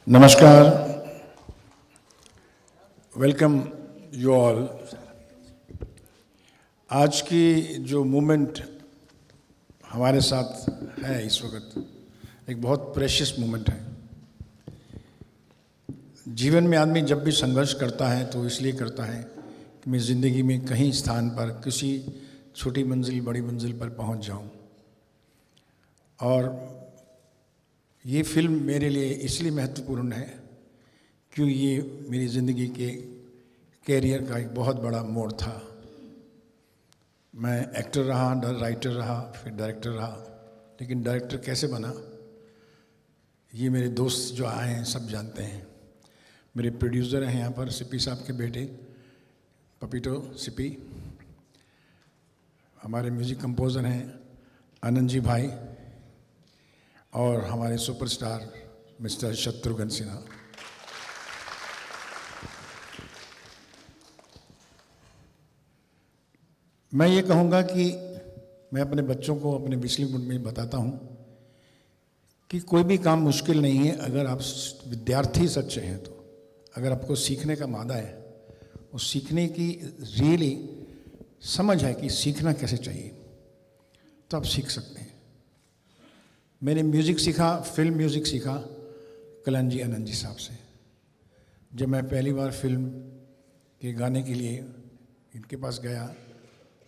नमस्कार, welcome you all. आज की जो मूवमेंट हमारे साथ है इस वक्त एक बहुत प्रेशियस मूवमेंट है। जीवन में आदमी जब भी संघर्ष करता है तो इसलिए करता है कि मैं ज़िंदगी में कहीं स्थान पर किसी छोटी मंजिल बड़ी मंजिल पर पहुंच जाऊं। और ये फिल्म मेरे लिए इसलिए महत्वपूर्ण है क्योंकि ये मेरी ज़िंदगी के कैरियर का एक बहुत बड़ा मोड़ था। मैं एक्टर रहा, राइटर रहा, फिर डायरेक्टर रहा, लेकिन डायरेक्टर कैसे बना ये मेरे दोस्त जो आए हैं सब जानते हैं। मेरे प्रोड्यूसर हैं यहाँ पर, सिप्पी साहब के बेटे पपीटो सिप्पी। हमारे म्यूज़िक कंपोज़र हैं आनंद जी भाई और हमारे सुपरस्टार मिस्टर शत्रुघ्न सिन्हा। मैं ये कहूँगा कि मैं अपने बच्चों को अपने विश्लेषण में बताता हूँ कि कोई भी काम मुश्किल नहीं है अगर आप विद्यार्थी सच्चे हैं तो। अगर आपको सीखने का मादा है और सीखने की रियली समझ है कि सीखना कैसे चाहिए तो आप सीख सकते हैं। मैंने म्यूज़िक सीखा, फिल्म म्यूज़िक सीखा कल्याण जी आनंद जी साहब से। जब मैं पहली बार फिल्म के गाने के लिए इनके पास गया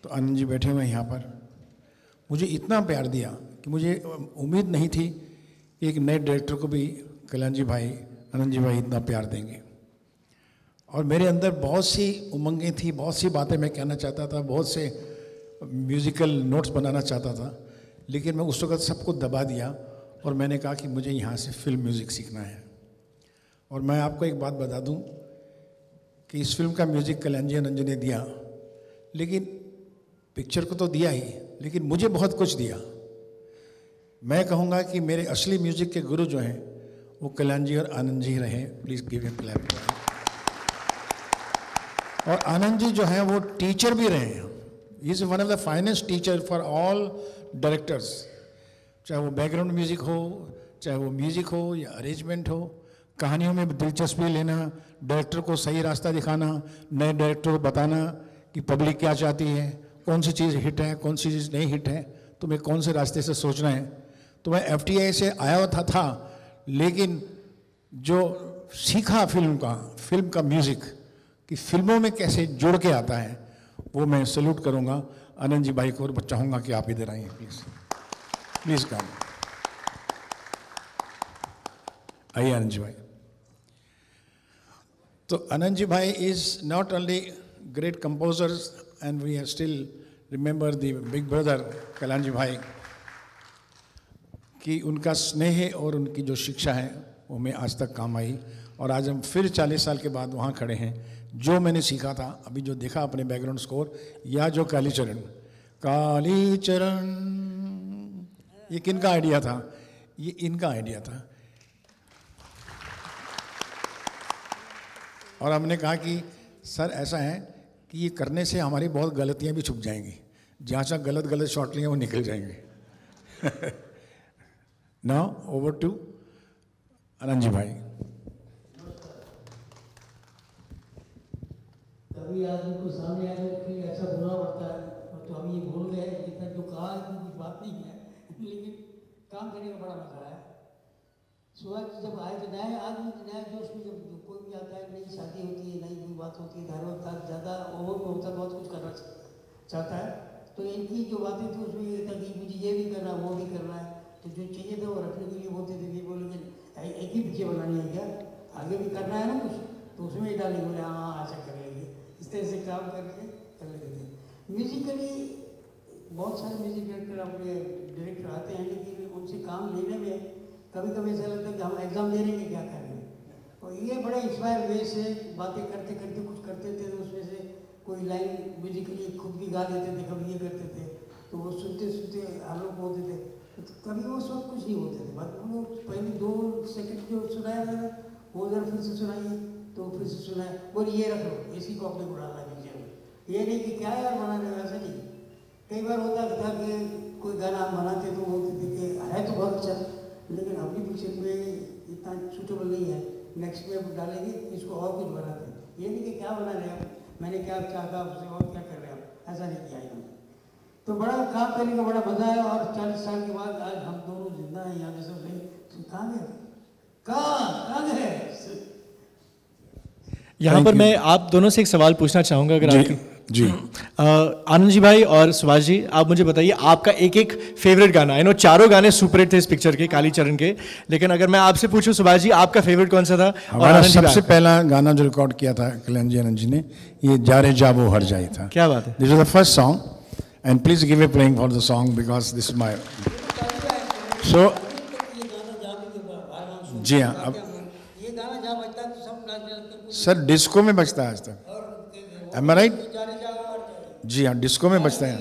तो आनंद जी बैठे हुए यहाँ पर मुझे इतना प्यार दिया कि मुझे उम्मीद नहीं थी कि एक नए डायरेक्टर को भी कल्याण जी भाई आनंद जी भाई इतना प्यार देंगे। और मेरे अंदर बहुत सी उमंगें थी, बहुत सी बातें मैं कहना चाहता था, बहुत से म्यूज़िकल नोट्स बनाना चाहता था, लेकिन मैं उस वक्त सबको दबा दिया और मैंने कहा कि मुझे यहाँ से फिल्म म्यूज़िक सीखना है। और मैं आपको एक बात बता दूँ कि इस फिल्म का म्यूज़िक कल्याण जी आनंद जी ने दिया, लेकिन पिक्चर को तो दिया ही, लेकिन मुझे बहुत कुछ दिया। मैं कहूँगा कि मेरे असली म्यूज़िक के गुरु जो हैं वो कल्याण जी और आनंद जी रहे। Please give him clap. और आनंद जी जो हैं वो टीचर भी रहे हैं। He is one of the finest teacher for all directors, चाहे वो बैकग्राउंड म्यूज़िक हो, चाहे वो म्यूज़िक हो या अरेंजमेंट हो, कहानियों में दिलचस्पी लेना, डायरेक्टर को सही रास्ता दिखाना, नए डायरेक्टर को बताना कि पब्लिक क्या चाहती है, कौन सी चीज़ हिट है, कौन सी चीज़ नहीं हिट है, तुम्हें कौन से रास्ते से सोचना है। तो मैं FTI से आया हुआ था, लेकिन जो सीखा फिल्म का म्यूज़िक कि फिल्मों में कैसे जुड़ के आता है, वो मैं सल्यूट करूँगा आनंद जी भाई को और चाहूँगा कि आप इधर आइए प्लीज़। प्लीज़ कम आइए आनंद जी भाई। तो आनंद जी भाई is not only great composers and we still remember the big brother Kalyan ji भाई कि उनका स्नेह और उनकी जो शिक्षा है वो हमें आज तक काम आई। और आज हम फिर 40 साल के बाद वहाँ खड़े हैं। जो मैंने सीखा था, अभी जो देखा अपने बैकग्राउंड स्कोर या जो कालीचरण ये किनका आइडिया था? ये इनका आइडिया था। और हमने कहा कि सर ऐसा है कि ये करने से हमारी बहुत गलतियां भी छुप जाएंगी, जहाँ से गलत शॉट लिए वो निकल जाएंगे। नाउ ओवर टू आनंद जी भाई। कभी आदमी को सामने आने के लिए ऐसा बुरा पड़ता है तो हम ये भूल गए जितना जो कहा कुछ बात नहीं है, लेकिन काम करने का बड़ा मजा है। सुबह जब आए तो नए आदमी नया जोश में जब कोई भी आता है, नई शादी होती है, नई कोई बात होती है, धार्मिक बात ज़्यादा ओवर में होता है, बहुत कुछ करना चाहता है। तो इनकी जो बातें थी उसमें ये था कि मुझे ये भी करना वो भी करना है, तो जो चाहिए था वो रखने के लिए बोलते थे। ये बोले एक ही पिक्चर बनानी है क्या, आगे भी करना है ना कुछ, तो उसमें ही डालेंगे। बोले हाँ ऐसा कर लेंगे, इस तरह से काम करके कर लेते थे। म्यूजिकली बहुत सारे म्यूजिक डायरेक्टर अपने डायरेक्टर आते हैं, लेकिन उनसे काम लेने में कभी कभी ऐसा लगता है कि हम एग्ज़ाम दे रहे हैं क्या कर रहे हैं। और ये बड़े इंस्पायर वे से बातें करते करते कुछ करते थे, तो उसमें से कोई लाइन म्यूजिकली खुद भी गा देते थे, कभी ये करते थे, तो वो सुनते सुनते हम लोग बोलते थे। तो कभी वो सब कुछ नहीं होते थे, बस वो पहले 2 सेकंड जो सुनाया था वो उधर फिर से सुनाइए, तो फिर से सुनाया, बोले ये रख लो, इसी को अपने उड़ाना लीजिए। ये नहीं कि क्या यार बना रहे, ऐसा नहीं। कई बार होता था कि कोई गाना हम बनाते तो बोलते थे कि है तो बहुत अच्छा, लेकिन अपनी पिक्चर में इतना सूटेबल नहीं है। इसमें डालेंगे, इसको और कुछ बनाते हैं। ये नहीं कि क्या बना रहे हैं, मैंने क्या चाहा उससे और क्या कर रहे हैं, ऐसा नहीं किया इन्होंने। तो बड़ा काम करने का बड़ा मजा है। और 40 साल के बाद आज हम दोनों जिंदा हैं यहाँ से। कहाँ गए, कहाँ गए? यहाँ पर मैं आप दोनों से एक सवाल पूछना चाहूँगा अगर जी, आप जी। आनंद जी भाई और सुभाष जी, आप मुझे बताइए आपका एक एक फेवरेट गाना। आई नो चारों गाने सुपरहिट थे इस पिक्चर के, कालीचरण के, लेकिन अगर मैं आपसे पूछूं सुभाष जी आपका फेवरेट कौन सा था? और हमारा आनंद जी सबसे आपका? पहला गाना जो रिकॉर्ड किया था कल्याण जी आनंद जी ने, ये जा रे जा वो हर जाए था। क्या बात है। This is the first song and please give a playing for the song because this is my so. जी हाँ, अब ये गाना जहाँ बजता है तो सब नाचने लगते हैं। सर डिस्को में बजता है आज तक, एम आई राइट? जी हाँ, डिस्को में बजता है।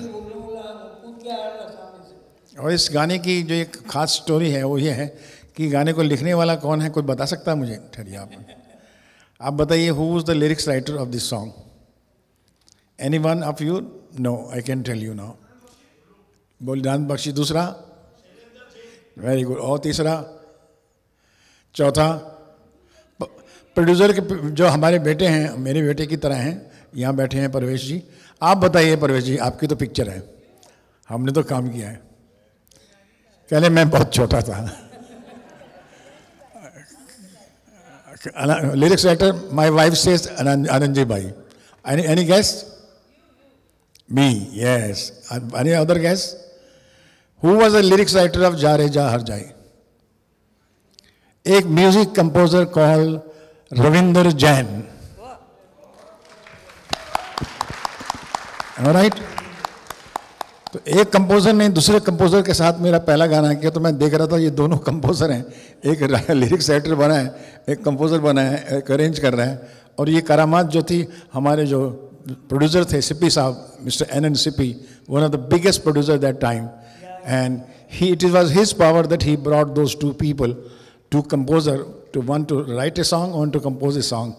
और इस गाने की जो एक खास स्टोरी है वो ये है कि गाने को लिखने वाला कौन है, कोई बता सकता है मुझे? ठहरिए आप बताइए, who was the lyrics writer of this song? Anyone of you? No, I can tell you now. बलिदान बख्शी दूसरा, वेरी गुड। और तीसरा, चौथा, प्रोड्यूसर के जो हमारे बेटे हैं, मेरे बेटे की तरह हैं, यहाँ बैठे हैं परवेश जी। आप बताइए परवेश जी, आपकी तो पिक्चर है, हमने तो काम किया है। पहले मैं बहुत छोटा था। Lyrics writer my wife says Anand ji भाई। Any guess? Me, yes. Any other guess? Who was the lyrics writer of जा रे जा हर जाए? एक music composer call Ravinder Jain. Right? तो एक कंपोजर ने दूसरे कंपोजर के साथ मेरा पहला गाना किया, तो मैं देख रहा था ये दोनों कंपोजर हैं, एक लिरिक्स राइटर बना है, एक कंपोजर बना है, एक अरेंज कर रहा है। और ये करामात जो थी, हमारे जो प्रोड्यूसर थे सिप्पी साहब, mister N Sippy, one of the biggest producer that time, and it was his power that he brought those to people, to composer, to one to write a song, one to compose a song.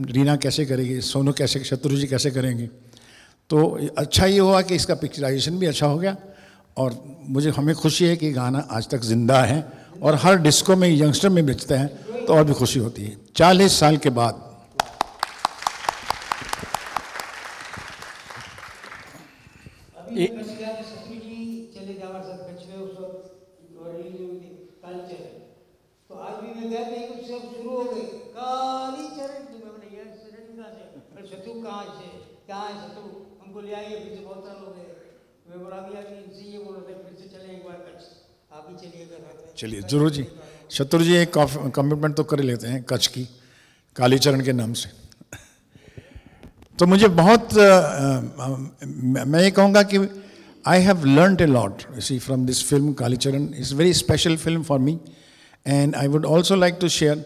Reena कैसे करेगी, सोनू कैसे, शत्रु जी कैसे करेंगी। तो अच्छा ये हुआ कि इसका पिक्चराइजेशन भी अच्छा हो गया, और हमें खुशी है कि गाना आज तक जिंदा है और हर डिस्को में यंगस्टर में बजता है, तो और भी खुशी होती है 40 साल के बाद। तो आज भी मैं गया नहीं, कुछ सब शुरू हो गए कालीचरण। शत्रु कहाँ से, क्या है शत्रु, हमको ले आइए, फिर से बहुत साल हो गए। मैं बोला भी इनसे ये बोल रहे फिर से चले एक बार कच्छ, आप ही चलिएगा। चलिए जरूर जी। शत्रु जी एक कमिटमेंट तो कर लेते हैं कच्छ की, कालीचरण के नाम से। तो मुझे बहुत मैं ये कहूँगा कि I have learned a lot सी from this film Kalicharan. It's very special film for me, and I would also like to share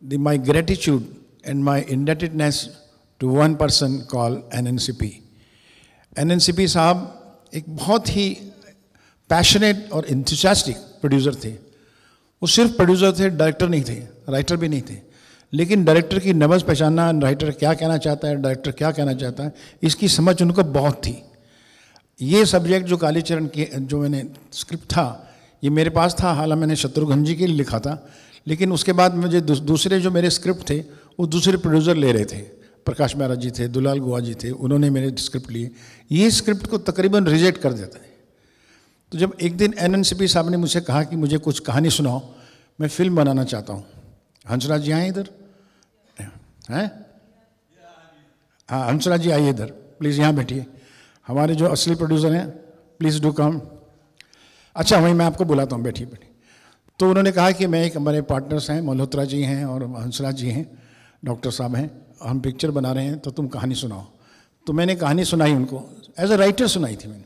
my gratitude and my indebtedness to one person called NNCP. NNCP साहब एक बहुत ही passionate और enthusiastic producer थे। वो सिर्फ producer थे, director नहीं थे, राइटर भी नहीं थे। लेकिन डायरेक्टर की नब्ज़ पहचानना, राइटर क्या कहना चाहता है, डायरेक्टर क्या कहना चाहता है, इसकी समझ उनको बहुत थी। ये सब्जेक्ट जो कालीचरण की जो मैंने स्क्रिप्ट था, ये मेरे पास था, हालांकि मैंने शत्रुघ्न जी के लिए लिखा था, लेकिन उसके बाद मुझे दूसरे जो मेरे स्क्रिप्ट थे वो दूसरे प्रोड्यूसर ले रहे थे। प्रकाश महाराज जी थे, दुलाल गुहा जी थे, उन्होंने मेरे स्क्रिप्ट लिए। ये स्क्रिप्ट को तकरीबन रिजेक्ट कर देते हैं। तो जब एक दिन NNCP साहब ने मुझसे कहा कि मुझे कुछ कहानी सुनाओ, मैं फिल्म बनाना चाहता हूँ। हंसराज जी आए इधर हैं? हाँ हंसराज जी आइए इधर प्लीज़, यहाँ बैठिए। हमारे जो असली प्रोड्यूसर हैं प्लीज़ डू कम। अच्छा वहीं मैं आपको बुलाता हूँ, बैठिए बैठिए। तो उन्होंने कहा कि मैं एक, हमारे पार्टनर्स हैं, मल्होत्रा जी हैं और हंसराज जी हैं, डॉक्टर साहब हैं, हम पिक्चर बना रहे हैं, तो तुम कहानी सुनाओ। तो मैंने कहानी सुनाई उनको, एज अ राइटर सुनाई थी मैंने।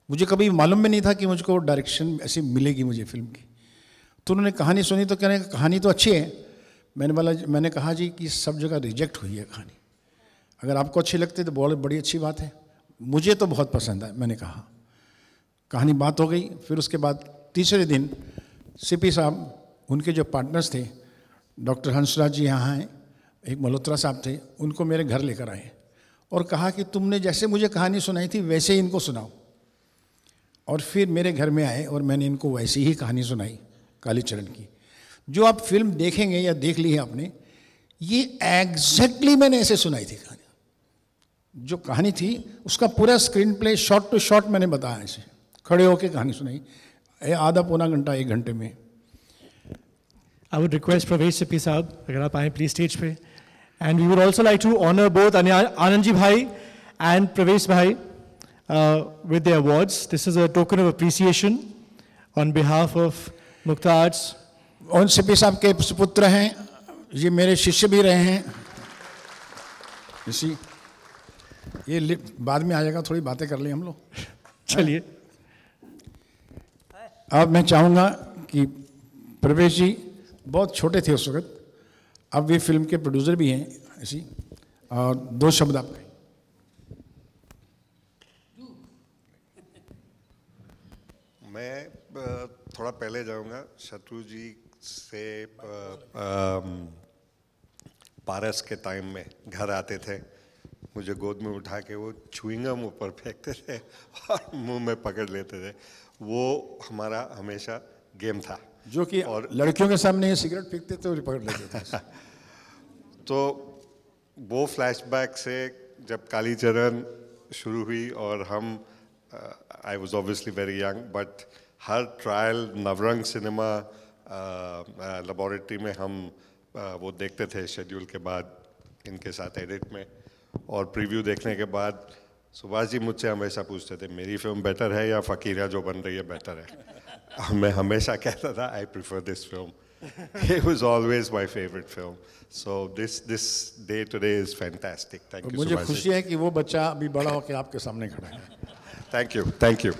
मुझे कभी मालूम भी नहीं था कि मुझको डायरेक्शन ऐसी मिलेगी मुझे फिल्म की। तो उन्होंने कहानी सुनी तो कहने कहानी तो अच्छी है। मैंने कहा जी कि सब जगह रिजेक्ट हुई है कहानी, अगर आपको अच्छी लगती है तो बहुत बड़ी अच्छी बात है, मुझे तो बहुत पसंद है। मैंने कहा कहानी, बात हो गई। फिर उसके बाद तीसरे दिन CP साहब, उनके जो पार्टनर्स थे, डॉक्टर हंसराज जी यहाँ हैं, एक मल्होत्रा साहब थे, उनको मेरे घर लेकर आए और कहा कि तुमने जैसे मुझे कहानी सुनाई थी वैसे ही इनको सुनाओ। और फिर मेरे घर में आए और मैंने इनको वैसी ही कहानी सुनाई कालीचरण की। जो आप फिल्म देखेंगे या देख ली है आपने, ये एग्जैक्टली मैंने ऐसे सुनाई थी कहानी। जो कहानी थी उसका पूरा screenplay shot to shot मैंने बताया ऐसे, खड़े होके कहानी सुनाई, आधा पौना घंटा 1 घंटे में। I would request Pravesh Sippy साहब, अगर आप आएँ प्लीज स्टेज पे। And we would also like to honor both Anand ji bhai and Pravesh bhai with their awards. This is a token of appreciation on behalf of Mukta Arts. और सिप्पी साहब के सुपुत्र हैं, ये मेरे शिष्य भी रहे हैं। इसी ये बाद में आ जाएगा, थोड़ी बातें कर लें हम लोग। चलिए। अब मैं चाहूँगा कि प्रवेश जी बहुत छोटे थे उस वक्त, अब वे फिल्म के प्रोड्यूसर भी हैं ऐसी, और 2 शब्द आप कहें। मैं थोड़ा पहले जाऊंगा। शत्रु जी से पारस के टाइम में घर आते थे, मुझे गोद में उठा के वो च्युइंगम ऊपर फेंकते थे और मुंह में पकड़ लेते थे। वो हमारा हमेशा गेम था, जो कि और लड़कियों के सामने सिगरेट फेंकते थे और पकड़ लेते थे। तो वो फ्लैशबैक से जब कालीचरण शुरू हुई और हम I was obviously very young, but her trial Navrang cinema laboratory में हम वो देखते थे शेड्यूल के बाद इनके साथ एडिट में, और प्रीव्यू देखने के बाद सुभाष जी मुझसे हमेशा पूछते थे मेरी फिल्म बेटर है या फकीरा जो बन रही है बेटर है। मैं हमेशा कहता था I prefer this film. It was always my favorite film. So this day today is fantastic. Thank you. मुझे खुशी है कि वो बच्चा अभी बड़ा होकर आपके सामने खड़ा है। Thank you.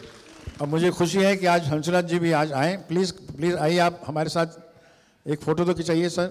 अब मुझे खुशी है कि आज हंसराज जी भी आज आए। प्लीज आइए, आप हमारे साथ एक फोटो तो खिंचाइए सर।